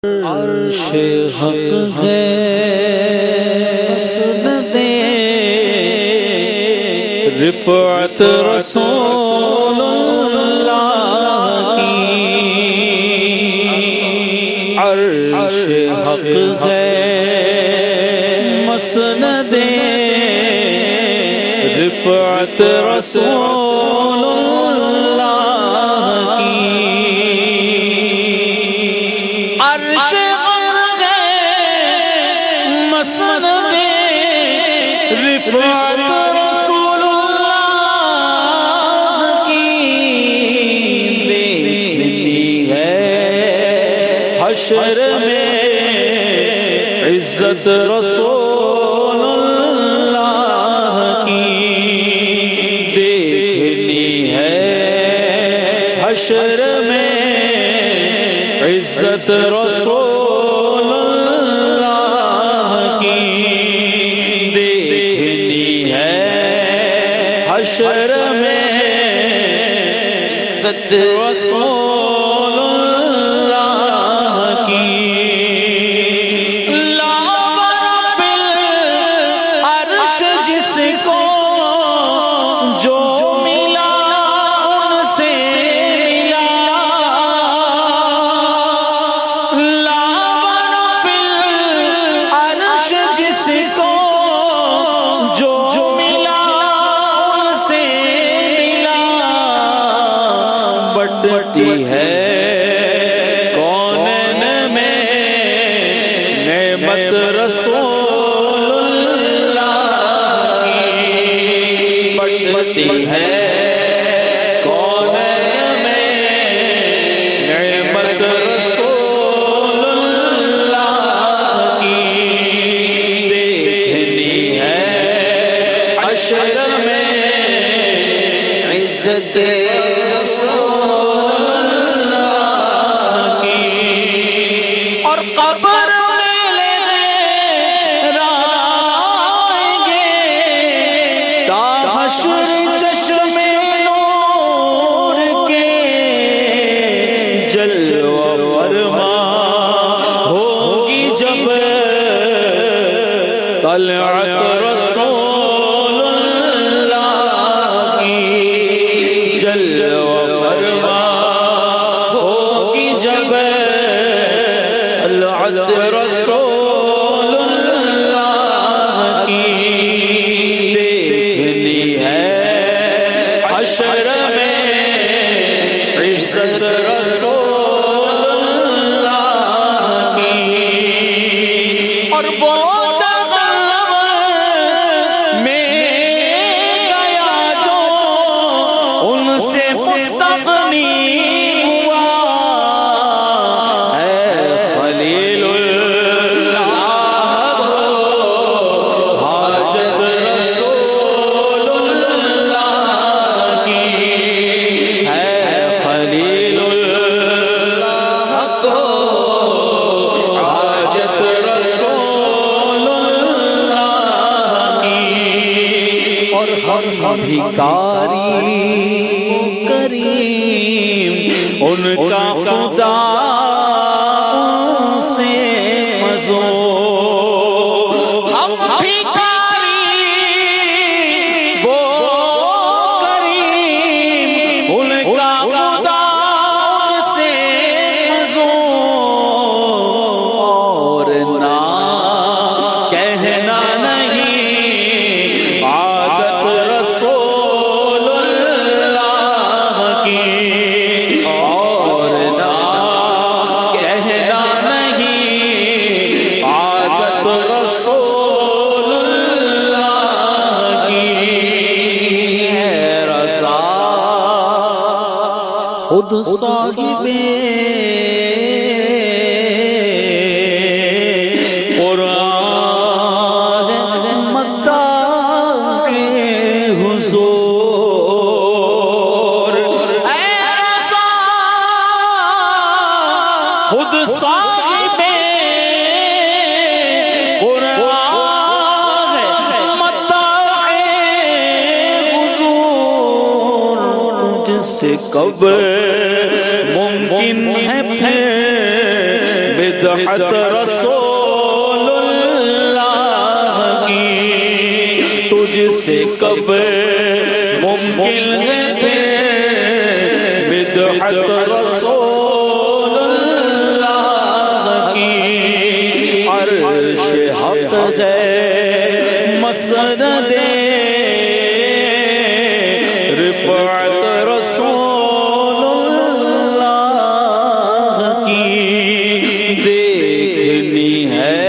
عرش حق ہے مسند رفعت رسول اللہ کی، عرش حق ہے مسند رفعت رسول اللہ کی، عرش حق ہے مسند رفعت رسول اللہ کی، دیکھنی ہے حشر میں عزت رسول اللہ کی، دیکھنی ہے حشر میں عزت رسول اللہ کی، دیکھنی ہے حشر میں عزت رسول اللہ کی، لاور بالعرش جس کو جو ملا ان سے ملا، لاور بالعرش جس کو جو ملا ان سے ملا، بٹتی ہے کونین میں نعمت رسول اللہ کی، بٹتی ہے کونین میں نعمت رسول اللہ کی، دیکھنی ہے حشر میں عزت رسول اللہ کی، اور قبر میں لہرائیں گے تا حشر چشم نور کے، جلوہ فرما ہوگی جب طلعت رسول اللہ کی، جلوہ فرما ہوگی جب طلعت رسول اللہ کی، دیکھنی ہے حشر میں عزت رسول اللہ کی، اور وہ جہنم میں گیا جو ان سے مستغنی ہوا، اے خلیل اللہ حاجت رسول اللہ کی، اے خلیل اللہ حاجت رسول اللہ کی، اور ہم بھکاری کریم ان کا خدا ان سے مزور، ہم بھکاری وہ کریم ان کا خدا ان سے مزور، اور نہ کہنا نہیں عادت رسول اللہ کی، اور نہ کہنا نہیں عادت رسول اللہ کی، ہے رضا خود صاحب قرآن مداح حضور، اے رضا خود صاحب قرآن مداح حضور، جس سے کب ممکن ہے پھر مدحت رسول اللہ کی تجھ سے کب ممکن ہے مدحت رسول اللہ کی عرش حق ہے مسند رفعت رسول اللہ کی دیکھنی ہے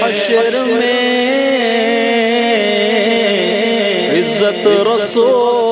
حشر میں عزت رسول